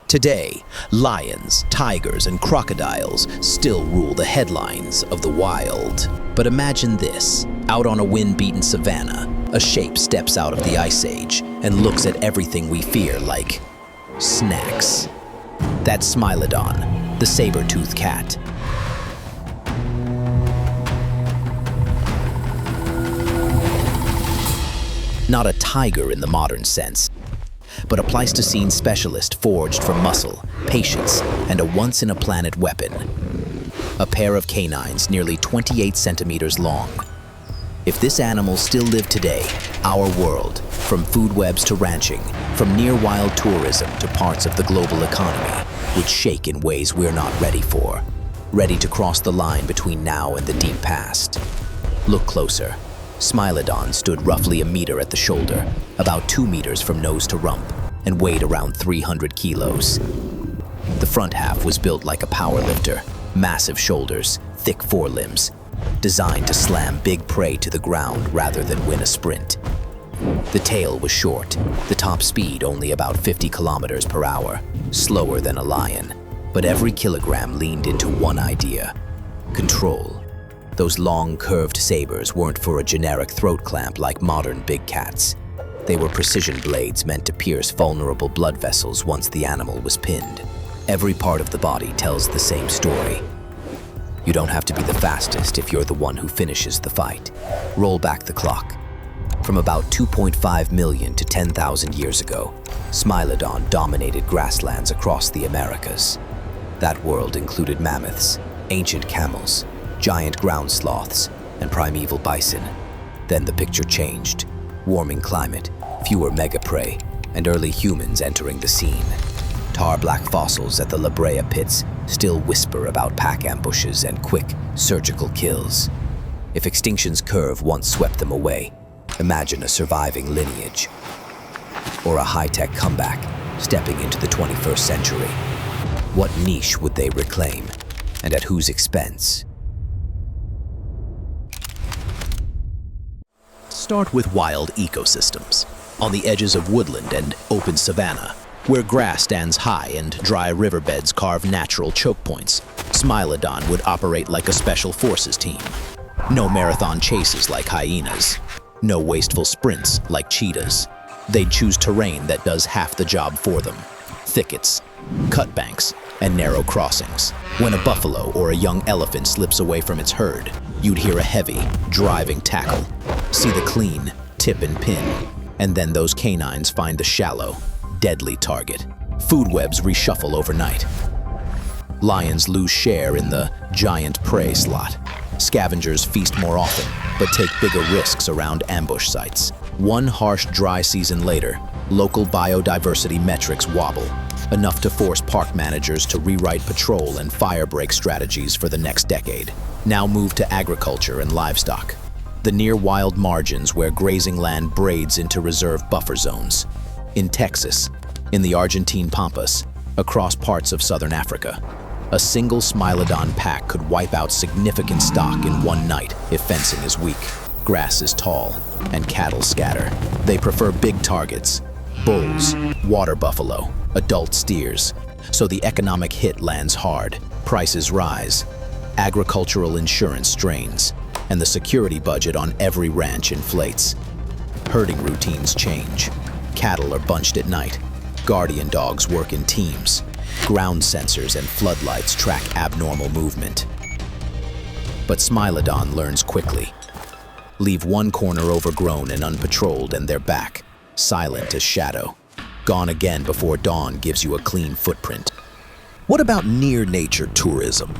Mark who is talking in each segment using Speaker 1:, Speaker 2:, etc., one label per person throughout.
Speaker 1: Today, lions, tigers, and crocodiles still rule the headlines of the wild. But imagine this. Out on a wind-beaten savanna, a shape steps out of the Ice Age and looks at everything we fear like snacks. That's Smilodon, the saber-tooth cat. Not a tiger in the modern sense, but a Pleistocene specialist forged from muscle, patience, and a once-in-a-planet weapon. A pair of canines nearly 28 centimeters long. If this animal still lived today, our world, from food webs to ranching, from near-wild tourism to parts of the global economy, would shake in ways we're not ready for. Ready to cross the line between now and the deep past. Look closer. Smilodon stood roughly a meter at the shoulder, about 2 meters from nose to rump, and weighed around 300 kilos. The front half was built like a powerlifter, massive shoulders, thick forelimbs, designed to slam big prey to the ground rather than win a sprint. The tail was short, the top speed only about 50 kilometers per hour, slower than a lion, but every kilogram leaned into one idea: control. Those long, curved sabers weren't for a generic throat clamp like modern big cats. They were precision blades meant to pierce vulnerable blood vessels once the animal was pinned. Every part of the body tells the same story. You don't have to be the fastest if you're the one who finishes the fight. Roll back the clock. From about 2.5 million to 10,000 years ago, Smilodon dominated grasslands across the Americas. That world included mammoths, ancient camels, giant ground sloths, and primeval bison. Then the picture changed. Warming climate, fewer mega prey, and early humans entering the scene. Tar-black fossils at the La Brea pits still whisper about pack ambushes and quick, surgical kills. If extinction's curve once swept them away, imagine a surviving lineage. Or a high-tech comeback, stepping into the 21st century. What niche would they reclaim, and at whose expense? Start with wild ecosystems, on the edges of woodland and open savanna, where grass stands high and dry riverbeds carve natural choke points. Smilodon would operate like a special forces team. No marathon chases like hyenas. No wasteful sprints like cheetahs. They'd choose terrain that does half the job for them. Thickets, cut banks, and narrow crossings. When a buffalo or a young elephant slips away from its herd, you'd hear a heavy, driving tackle. See the clean, tip and pin, and then those canines find the shallow, deadly target. Food webs reshuffle overnight. Lions lose share in the giant prey slot. Scavengers feast more often, but take bigger risks around ambush sites. One harsh dry season later, local biodiversity metrics wobble, enough to force park managers to rewrite patrol and fire break strategies for the next decade. Now move to agriculture and livestock. The near-wild margins where grazing land braids into reserve buffer zones. In Texas, in the Argentine Pampas, across parts of southern Africa. A single Smilodon pack could wipe out significant stock in one night if fencing is weak, grass is tall, and cattle scatter. They prefer big targets: bulls, water buffalo, adult steers. So the economic hit lands hard, prices rise, agricultural insurance strains, and the security budget on every ranch inflates. Herding routines change. Cattle are bunched at night. Guardian dogs work in teams. Ground sensors and floodlights track abnormal movement. But Smilodon learns quickly. Leave one corner overgrown and unpatrolled and they're back, silent as shadow. Gone again before dawn gives you a clean footprint. What about near-nature tourism?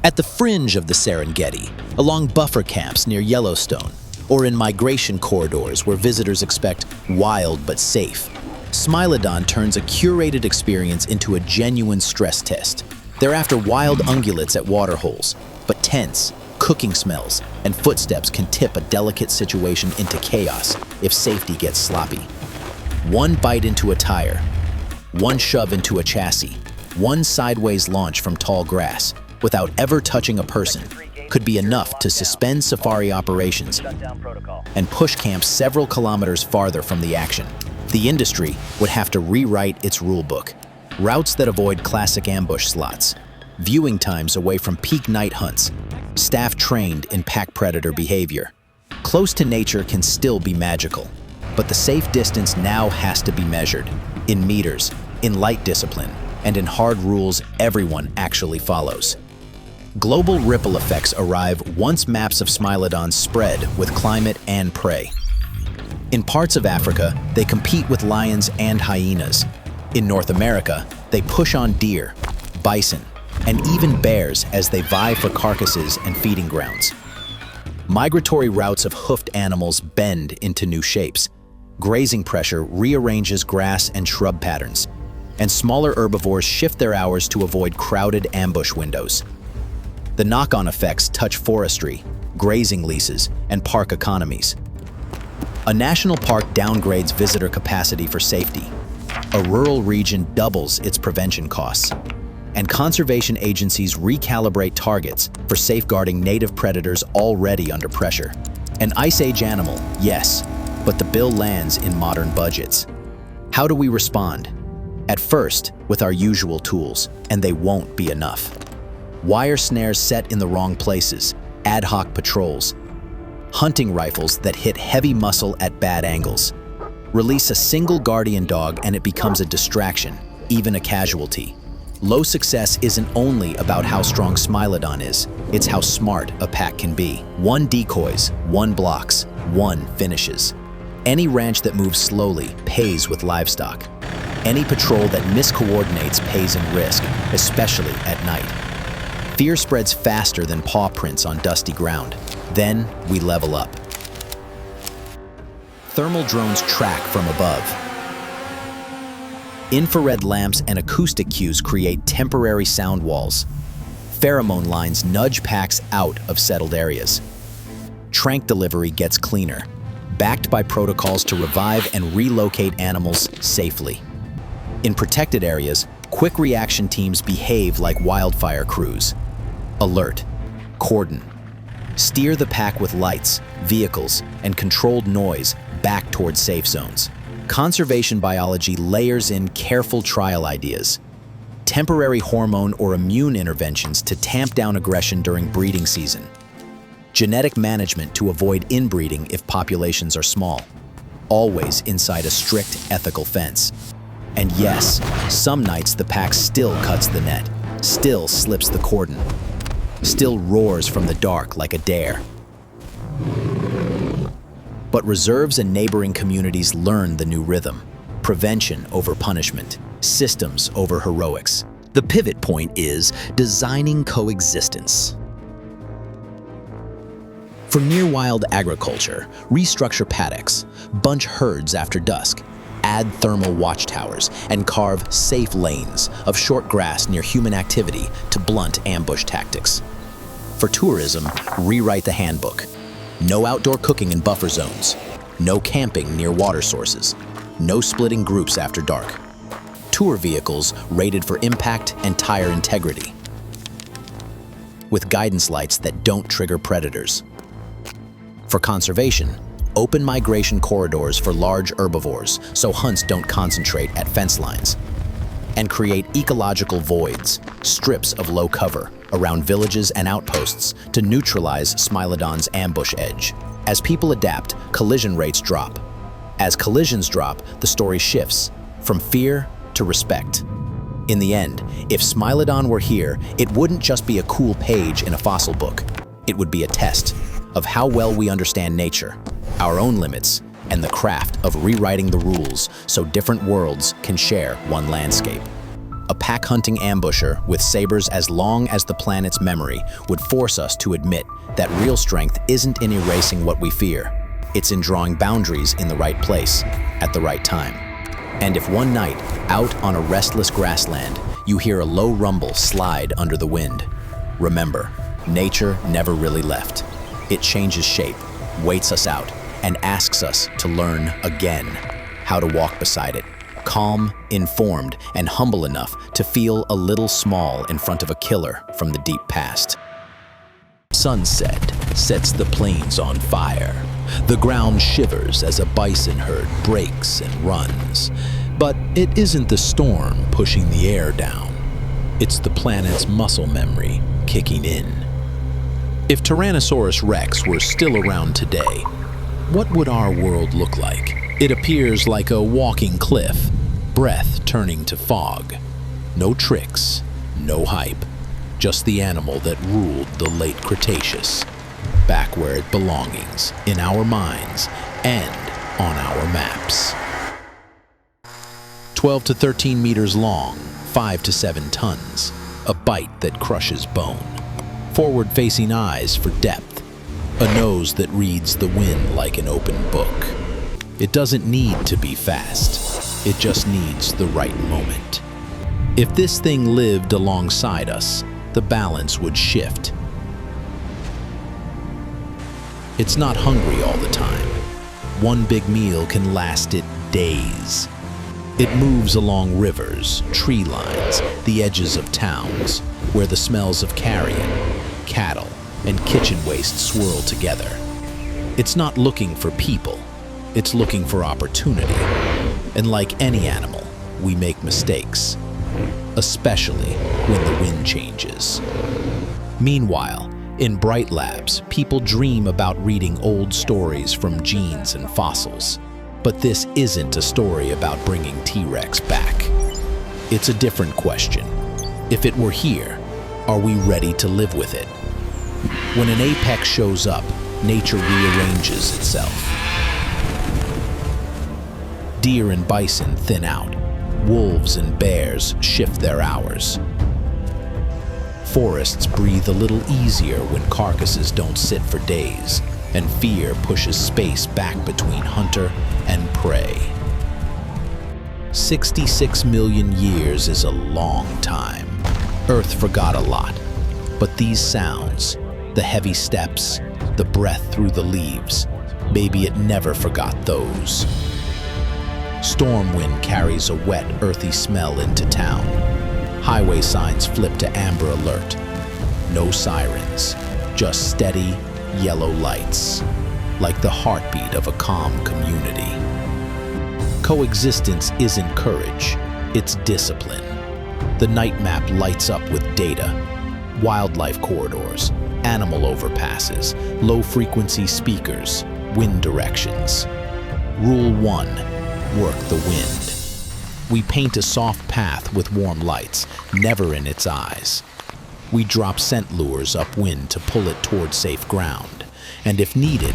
Speaker 1: At the fringe of the Serengeti, along buffer camps near Yellowstone, or in migration corridors where visitors expect wild but safe, Smilodon turns a curated experience into a genuine stress test. They're after wild ungulates at waterholes, but tense, cooking smells, and footsteps can tip a delicate situation into chaos if safety gets sloppy. One bite into a tire, one shove into a chassis, one sideways launch from tall grass, without ever touching a person, could be enough to suspend safari operations and push camp several kilometers farther from the action. The industry would have to rewrite its rulebook. Routes that avoid classic ambush slots, viewing times away from peak night hunts, staff trained in pack predator behavior. Close to nature can still be magical, but the safe distance now has to be measured in meters, in light discipline, and in hard rules everyone actually follows. Global ripple effects arrive once maps of Smilodons spread with climate and prey. In parts of Africa, they compete with lions and hyenas. In North America, they push on deer, bison, and even bears as they vie for carcasses and feeding grounds. Migratory routes of hoofed animals bend into new shapes. Grazing pressure rearranges grass and shrub patterns, and smaller herbivores shift their hours to avoid crowded ambush windows. The knock-on effects touch forestry, grazing leases, and park economies. A national park downgrades visitor capacity for safety. A rural region doubles its prevention costs. And conservation agencies recalibrate targets for safeguarding native predators already under pressure. An Ice Age animal, yes, but the bill lands in modern budgets. How do we respond? At first, with our usual tools, and they won't be enough. Wire snares set in the wrong places, ad hoc patrols, hunting rifles that hit heavy muscle at bad angles. Release a single guardian dog and it becomes a distraction, even a casualty. Low success isn't only about how strong Smilodon is, it's how smart a pack can be. One decoys, one blocks, one finishes. Any ranch that moves slowly pays with livestock. Any patrol that miscoordinates pays in risk, especially at night. Fear spreads faster than paw prints on dusty ground. Then we level up. Thermal drones track from above. Infrared lamps and acoustic cues create temporary sound walls. Pheromone lines nudge packs out of settled areas. Trank delivery gets cleaner, backed by protocols to revive and relocate animals safely. In protected areas, quick reaction teams behave like wildfire crews. Alert, cordon. Steer the pack with lights, vehicles, and controlled noise back towards safe zones. Conservation biology layers in careful trial ideas. Temporary hormone or immune interventions to tamp down aggression during breeding season. Genetic management to avoid inbreeding if populations are small. Always inside a strict ethical fence. And yes, some nights the pack still cuts the net, still slips the cordon, still roars from the dark like a dare. But reserves and neighboring communities learn the new rhythm. Prevention over punishment, systems over heroics. The pivot point is designing coexistence. For near-wild agriculture, restructure paddocks, bunch herds after dusk, add thermal watchtowers, and carve safe lanes of short grass near human activity to blunt ambush tactics. For tourism, rewrite the handbook. No outdoor cooking in buffer zones. No camping near water sources. No splitting groups after dark. Tour vehicles rated for impact and tire integrity, with guidance lights that don't trigger predators. For conservation, open migration corridors for large herbivores so hunts don't concentrate at fence lines. And create ecological voids, strips of low cover, around villages and outposts to neutralize Smilodon's ambush edge. As people adapt, collision rates drop. As collisions drop, the story shifts from fear to respect. In the end, if Smilodon were here, it wouldn't just be a cool page in a fossil book. It would be a test of how well we understand nature, our own limits, and the craft of rewriting the rules so different worlds can share one landscape. A pack-hunting ambusher with sabers as long as the planet's memory would force us to admit that real strength isn't in erasing what we fear. It's in drawing boundaries in the right place, at the right time. And if one night, out on a restless grassland, you hear a low rumble slide under the wind, remember, nature never really left. It changes shape, waits us out, and asks us to learn again how to walk beside it. Calm, informed, and humble enough to feel a little small in front of a killer from the deep past. sunset sets the plains on fire. The ground shivers as a bison herd breaks and runs. But it isn't the storm pushing the air down. It's the planet's muscle memory kicking in. If Tyrannosaurus rex were still around today, what would our world look like? It appears like a walking cliff, breath turning to fog. No tricks, no hype, just the animal that ruled the late Cretaceous, back where it belongs, in our minds and on our maps. 12 to 13 meters long, 5 to 7 tons, a bite that crushes bone. Forward-facing eyes for depth, a nose that reads the wind like an open book. It doesn't need to be fast, it just needs the right moment. If this thing lived alongside us, the balance would shift. It's not hungry all the time. One big meal can last it days. It moves along rivers, tree lines, the edges of towns, where the smells of carrion, cattle, and kitchen waste swirl together. It's not looking for people, it's looking for opportunity. And like any animal, we make mistakes, especially when the wind changes. Meanwhile, in Bright Labs, people dream about reading old stories from genes and fossils. But this isn't a story about bringing T-Rex back. It's a different question. If it were here, are we ready to live with it? When an apex shows up, nature rearranges itself. Deer and bison thin out. Wolves and bears shift their hours. Forests breathe a little easier when carcasses don't sit for days, and fear pushes space back between hunter and prey. 66 million years is a long time. Earth forgot a lot, but these sounds, the heavy steps, the breath through the leaves, maybe it never forgot those. Storm wind carries a wet, earthy smell into town. Highway signs flip to amber alert. No sirens, just steady, yellow lights, like the heartbeat of a calm community. Coexistence isn't courage, it's discipline. The night map lights up with data, wildlife corridors, animal overpasses, low-frequency speakers, wind directions. Rule 1, work the wind. We paint a soft path with warm lights, never in its eyes. We drop scent lures upwind to pull it toward safe ground. And if needed,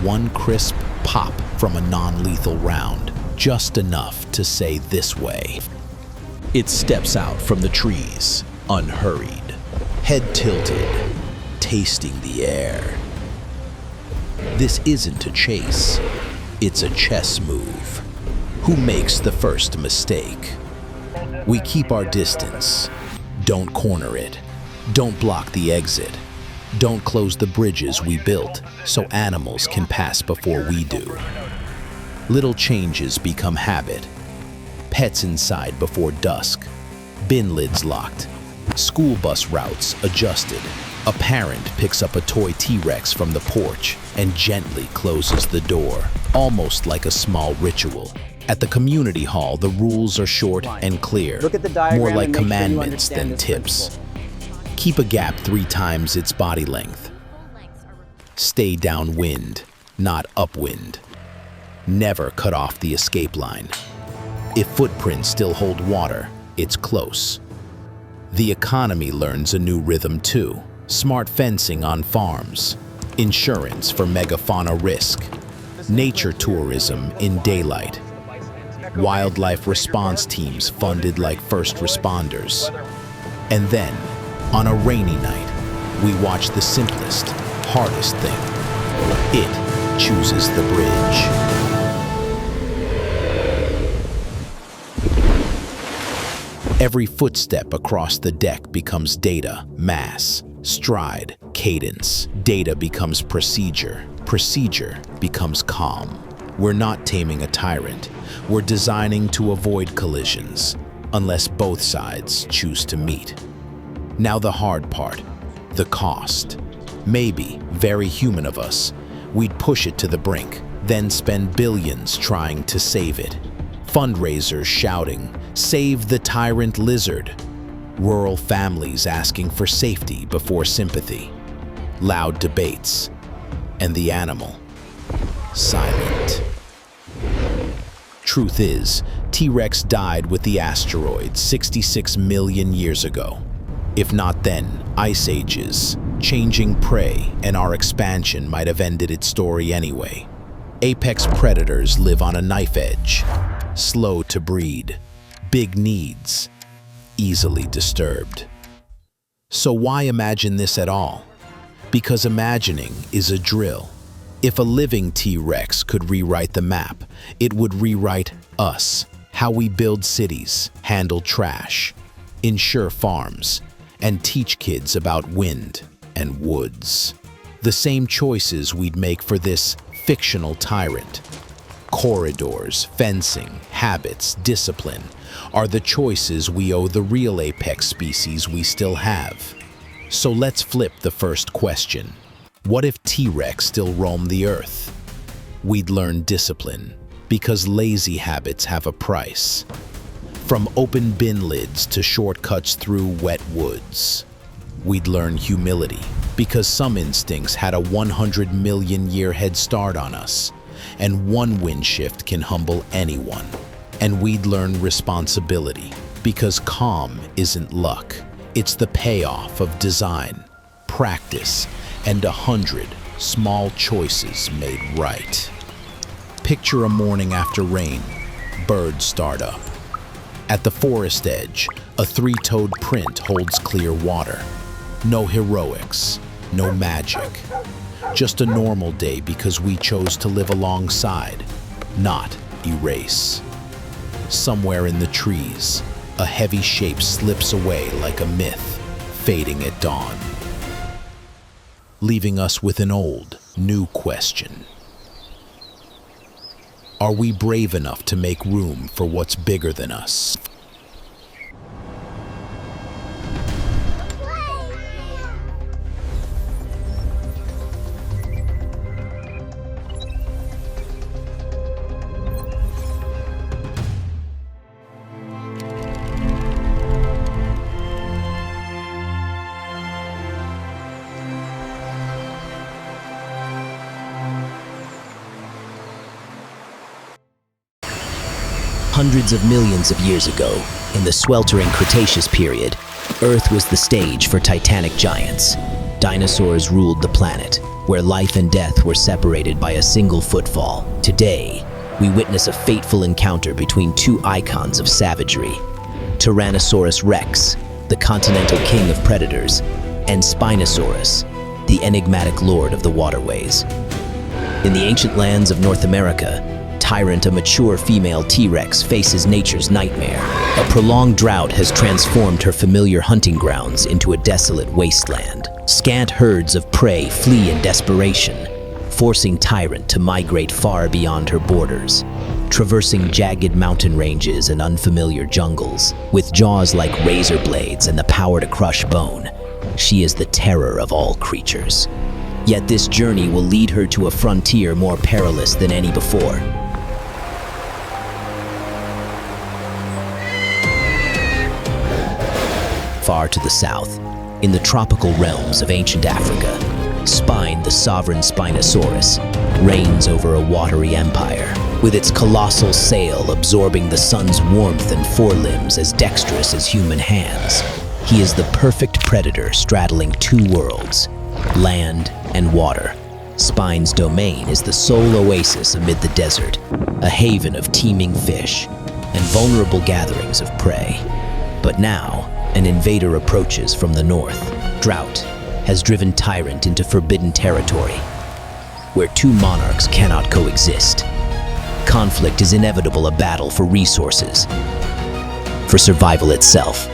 Speaker 1: one crisp pop from a non-lethal round, just enough to say this way. It steps out from the trees, unhurried, head tilted, tasting the air. This isn't a chase, it's a chess move. Who makes the first mistake? We keep our distance. Don't corner it. Don't block the exit. Don't close the bridges we built so animals can pass before we do. Little changes become habit. Pets inside before dusk. Bin lids locked. School bus routes adjusted. A parent picks up a toy T-Rex from the porch and gently closes the door, almost like a small ritual. At the community hall, the rules are short and clear, more like commandments than tips. Keep a gap 3 times its body length. Stay downwind, not upwind. Never cut off the escape line. If footprints still hold water, it's close. The economy learns a new rhythm too. Smart fencing on farms, insurance for megafauna risk, nature tourism in daylight, wildlife response teams funded like first responders. And then, on a rainy night, we watch the simplest, hardest thing. It chooses the bridge. Every footstep across the deck becomes data, mass, stride, cadence. Data becomes procedure. Procedure becomes calm. We're not taming a tyrant. We're designing to avoid collisions, unless both sides choose to meet. Now the hard part, the cost. Maybe, very human of us, we'd push it to the brink, then spend billions trying to save it. Fundraisers shouting, "Save the tyrant lizard!" Rural families asking for safety before sympathy. Loud debates. And the animal, silent. Truth is, T-Rex died with the asteroid 66 million years ago. If not then, ice ages, changing prey, and our expansion might have ended its story anyway. Apex predators live on a knife edge, slow to breed, big needs, easily disturbed. So why imagine this at all? Because imagining is a drill. If a living T-Rex could rewrite the map, it would rewrite us, how we build cities, handle trash, insure farms, and teach kids about wind and woods. The same choices we'd make for this fictional tyrant. Corridors, fencing, habits, discipline are the choices we owe the real apex species we still have. So let's flip the first question. What if T-Rex still roamed the Earth? We'd learn discipline, because lazy habits have a price. From open bin lids to shortcuts through wet woods. We'd learn humility, because some instincts had a 100 million year head start on us, and one wind shift can humble anyone. And we'd learn responsibility, because calm isn't luck. It's the payoff of design, practice, and 100 small choices made right. Picture a morning after rain, birds start up. At the forest edge, a three-toed print holds clear water. No heroics, no magic. Just a normal day because we chose to live alongside, not erase. Somewhere in the trees, a heavy shape slips away like a myth, fading at dawn. Leaving us with an old, new question. Are we brave enough to make room for what's bigger than us?
Speaker 2: Hundreds of millions of years ago, in the sweltering Cretaceous period, Earth was the stage for titanic giants. Dinosaurs ruled the planet, where life and death were separated by a single footfall. Today, we witness a fateful encounter between two icons of savagery: Tyrannosaurus rex, the continental king of predators, and Spinosaurus, the enigmatic lord of the waterways. In the ancient lands of North America, Tyrant, a mature female T-Rex, faces nature's nightmare. A prolonged drought has transformed her familiar hunting grounds into a desolate wasteland. Scant herds of prey flee in desperation, forcing Tyrant to migrate far beyond her borders, traversing jagged mountain ranges and unfamiliar jungles. With jaws like razor blades and the power to crush bone, she is the terror of all creatures. Yet this journey will lead her to a frontier more perilous than any before. Far to the south, in the tropical realms of ancient Africa, Spine, the sovereign Spinosaurus, reigns over a watery empire, with its colossal sail absorbing the sun's warmth and forelimbs as dexterous as human hands. He is the perfect predator straddling two worlds, land and water. Spine's domain is the sole oasis amid the desert, a haven of teeming fish and vulnerable gatherings of prey. But now, an invader approaches from the north. Drought has driven Tyrant into forbidden territory, where two monarchs cannot coexist. Conflict is inevitable, a battle for resources, for survival itself.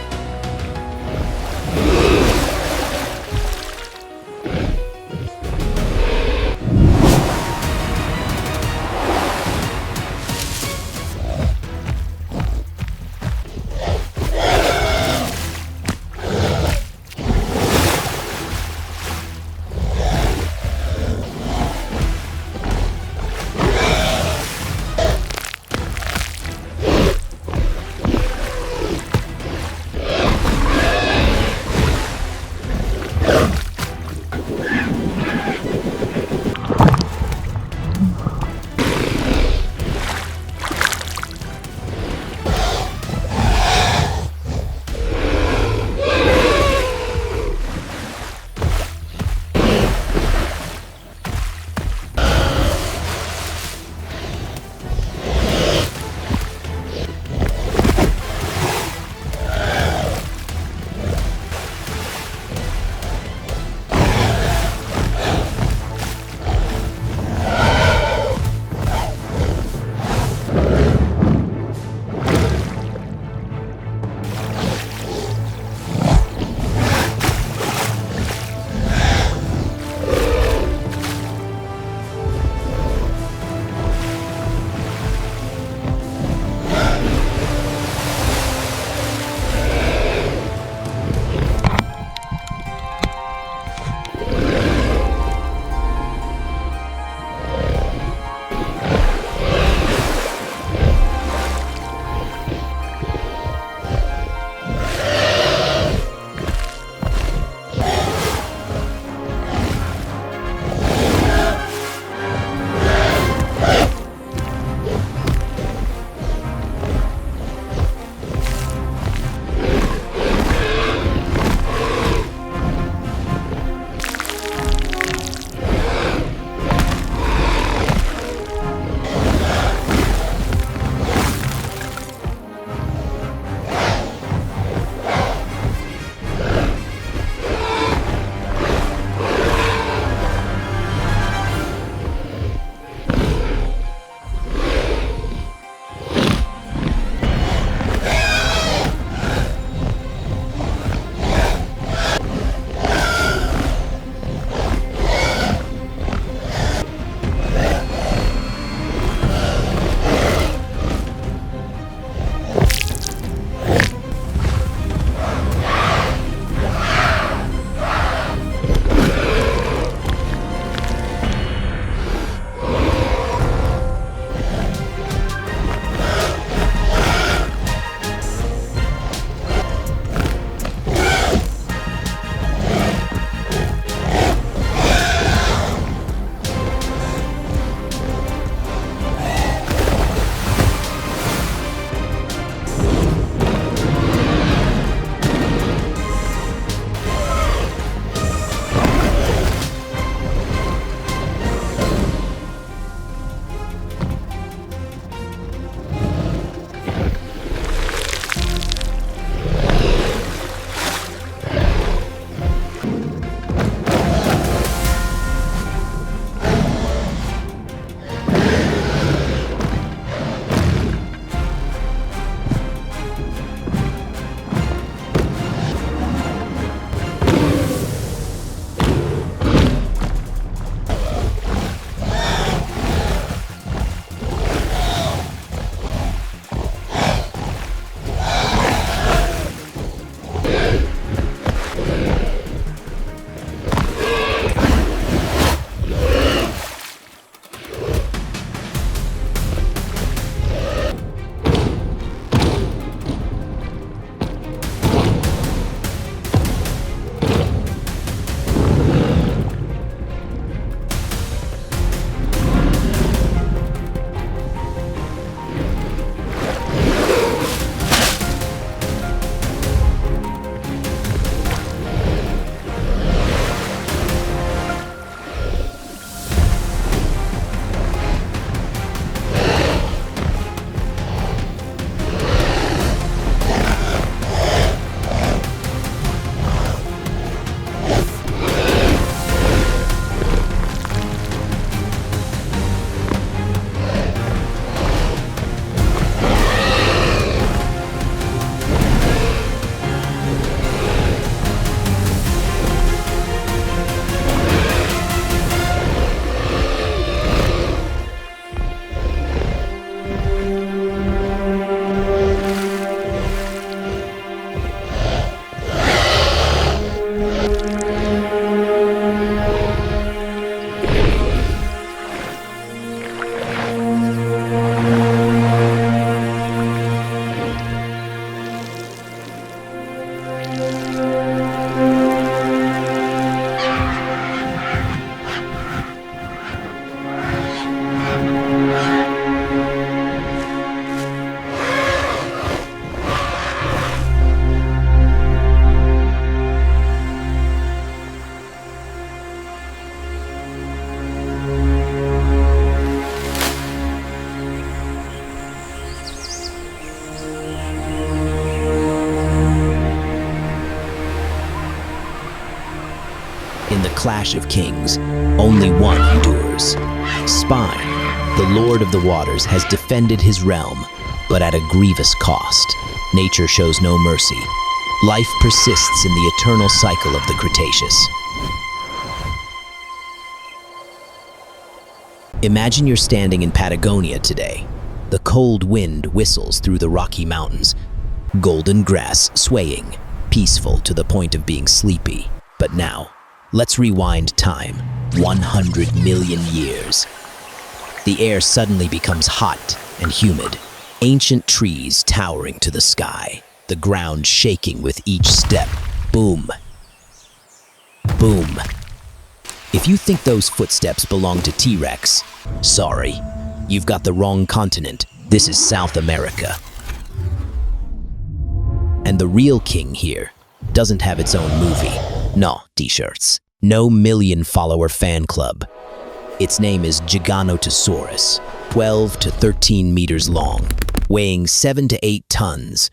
Speaker 2: In the clash of kings, only one endures. Spine, the lord of the waters, has defended his realm, but at a grievous cost. Nature shows no mercy. Life persists in the eternal cycle of the Cretaceous. Imagine you're standing in Patagonia today. The cold wind whistles through the Rocky Mountains, golden grass swaying, peaceful to the point of being sleepy. But now, let's rewind time 100 million years. The air suddenly becomes hot and humid. Ancient trees towering to the sky, the ground shaking with each step. Boom. Boom. If you think those footsteps belong to T-Rex, sorry, you've got the wrong continent. This is South America. And the real king here doesn't have its own movie. No t-shirts. No million-follower fan club. Its name is Giganotosaurus, 12 to 13 meters long, weighing 7 to 8 tons,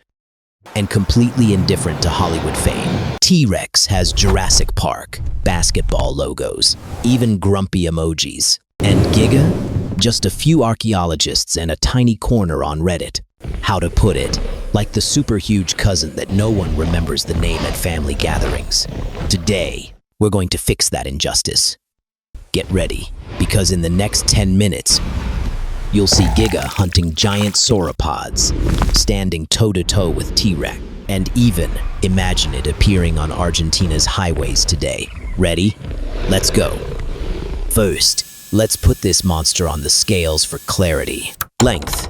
Speaker 2: and completely indifferent to Hollywood fame. T-Rex has Jurassic Park, basketball logos, even grumpy emojis. And Giga? Just a few archaeologists and a tiny corner on Reddit. How to put it? Like the super huge cousin that no one remembers the name at family gatherings. Today, we're going to fix that injustice. Get ready, because in the next 10 minutes, you'll see Giga hunting giant sauropods, standing toe-to-toe with T-Rex, and even imagine it appearing on Argentina's highways today. Ready? Let's go. First, let's put this monster on the scales for clarity. Length,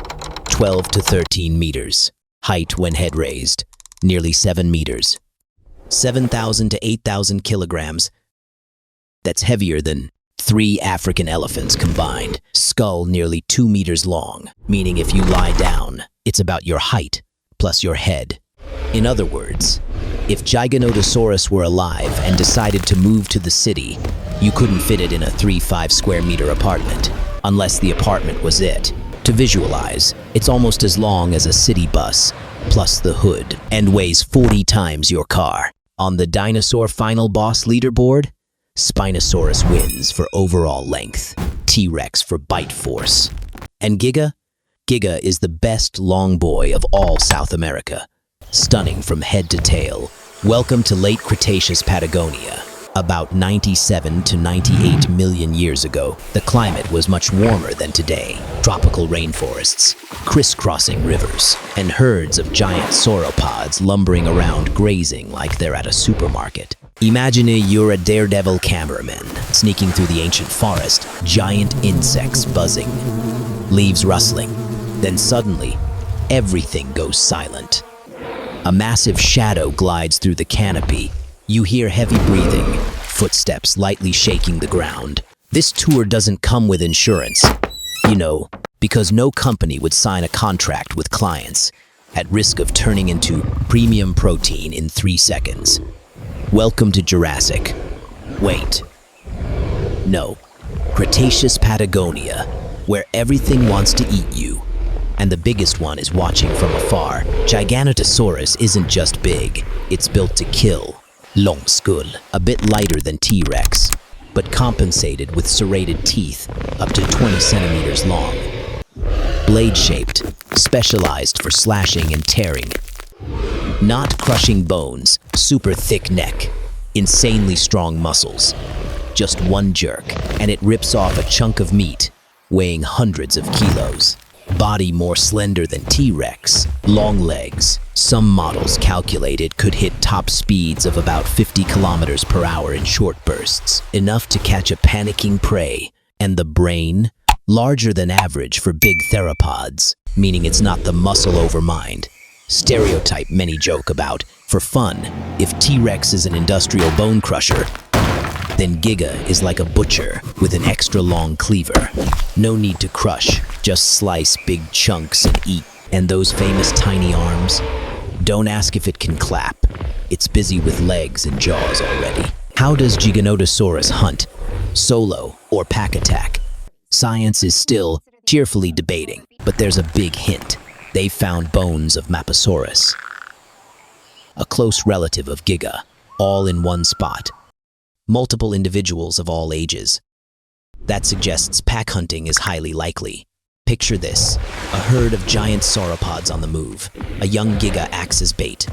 Speaker 2: 12 to 13 meters. Height when head raised, nearly 7 meters. 7,000 to 8,000 kilograms. That's heavier than 3 African elephants combined. Skull nearly 2 meters long, meaning if you lie down, it's about your height plus your head. In other words, if Giganotosaurus were alive and decided to move to the city, you couldn't fit it in a 3-5 square meter apartment, unless the apartment was it. To visualize, it's almost as long as a city bus, plus the hood, and weighs 40 times your car. On the Dinosaur Final Boss leaderboard, Spinosaurus wins for overall length, T-Rex for bite force. And Giga? Giga is the best long boy of all South America. Stunning from head to tail. Welcome to late Cretaceous Patagonia. About 97 to 98 million years ago, the climate was much warmer than today. Tropical rainforests, crisscrossing rivers, and herds of giant sauropods lumbering around grazing like they're at a supermarket. Imagine you're a daredevil cameraman sneaking through the ancient forest, giant insects buzzing, leaves rustling. Then suddenly, everything goes silent. A massive shadow glides through the canopy. You hear heavy breathing, footsteps lightly shaking the ground. This tour doesn't come with insurance, because no company would sign a contract with clients at risk of turning into premium protein in 3 seconds. Welcome to Jurassic. Wait. No. Cretaceous Patagonia, where everything wants to eat you. And the biggest one is watching from afar. Giganotosaurus isn't just big, it's built to kill. Long skull, a bit lighter than T-Rex, but compensated with serrated teeth up to 20 centimeters long. Blade-shaped, specialized for slashing and tearing. Not crushing bones, super thick neck, insanely strong muscles. Just one jerk, and it rips off a chunk of meat, weighing hundreds of kilos. Body more slender than T-Rex, long legs. Some models calculated could hit top speeds of about 50 kilometers per hour in short bursts, enough to catch a panicking prey. And the brain? Larger than average for big theropods, meaning it's not the muscle over mind stereotype many joke about. For fun, If T-Rex is an industrial bone crusher, then Giga is like a butcher with an extra long cleaver. No need to crush, just slice big chunks and eat. And those famous tiny arms? Don't ask if it can clap. It's busy with legs and jaws already. How does Giganotosaurus hunt? Solo or pack attack? Science is still cheerfully debating, but there's a big hint. They found bones of Maposaurus, a close relative of Giga, all in one spot. Multiple individuals of all ages. That suggests pack hunting is highly likely. Picture this, a herd of giant sauropods on the move. A young Giga acts as bait,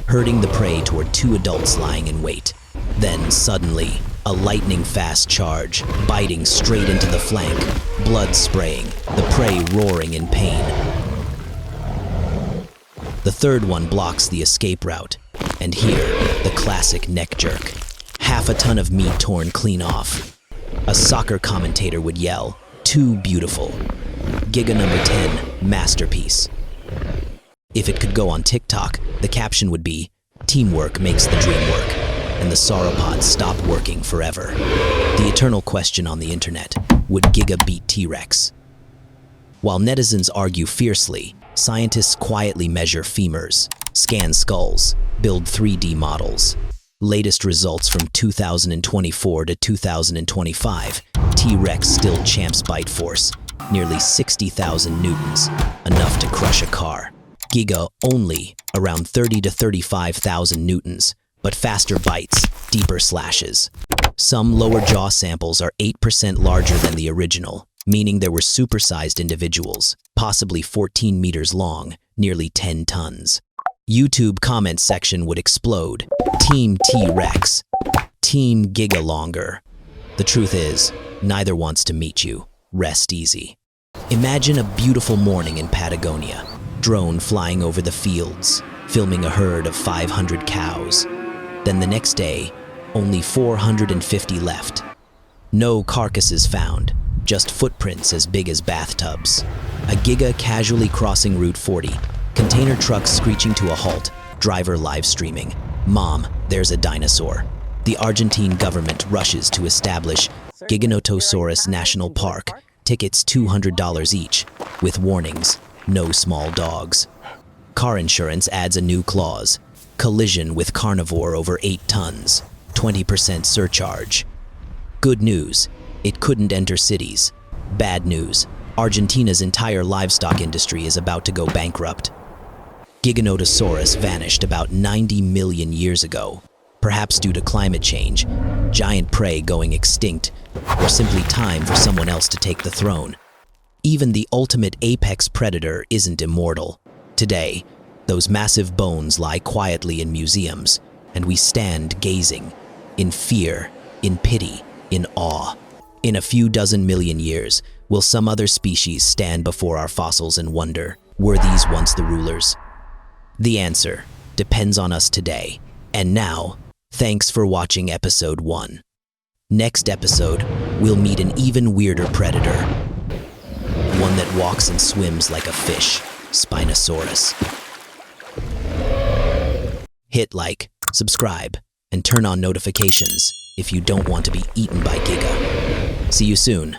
Speaker 2: herding the prey toward two adults lying in wait. Then, suddenly, a lightning-fast charge, biting straight into the flank, blood spraying, the prey roaring in pain. The third one blocks the escape route, and here, the classic neck jerk. Half a ton of meat torn clean off. A soccer commentator would yell, "Too beautiful." Giga number 10, masterpiece. If it could go on TikTok, the caption would be, "Teamwork makes the dream work," and the sauropods stop working forever. The eternal question on the internet, would Giga beat T-Rex? While netizens argue fiercely, scientists quietly measure femurs, scan skulls, build 3D models. Latest results from 2024 to 2025, T-Rex still champs bite force, nearly 60,000 newtons, enough to crush a car. Giga only around 30 to 35,000 newtons, but faster bites, deeper slashes. Some lower jaw samples are 8% larger than the original, meaning there were supersized individuals, possibly 14 meters long, nearly 10 tons. YouTube comment section would explode. Team T-Rex, Team Giga longer. The truth is, neither wants to meet you. Rest easy. Imagine a beautiful morning in Patagonia. Drone flying over the fields, filming a herd of 500 cows. Then the next day, only 450 left. No carcasses found, just footprints as big as bathtubs. A Giga casually crossing Route 40, container trucks screeching to a halt, driver live streaming. "Mom, there's a dinosaur." The Argentine government rushes to establish Giganotosaurus National Park, tickets $200 each, with warnings, no small dogs. Car insurance adds a new clause, collision with carnivore over 8 tons, 20% surcharge. Good news, it couldn't enter cities. Bad news, Argentina's entire livestock industry is about to go bankrupt. Giganotosaurus vanished about 90 million years ago, perhaps due to climate change, giant prey going extinct, or simply time for someone else to take the throne. Even the ultimate apex predator isn't immortal. Today, those massive bones lie quietly in museums, and we stand gazing, in fear, in pity, in awe. In a few dozen million years, will some other species stand before our fossils and wonder, were these once the rulers? The answer depends on us today. And now, thanks for watching episode 1. Next episode, we'll meet an even weirder predator. One that walks and swims like a fish, Spinosaurus. Hit like, subscribe, and turn on notifications if you don't want to be eaten by Giga. See you soon.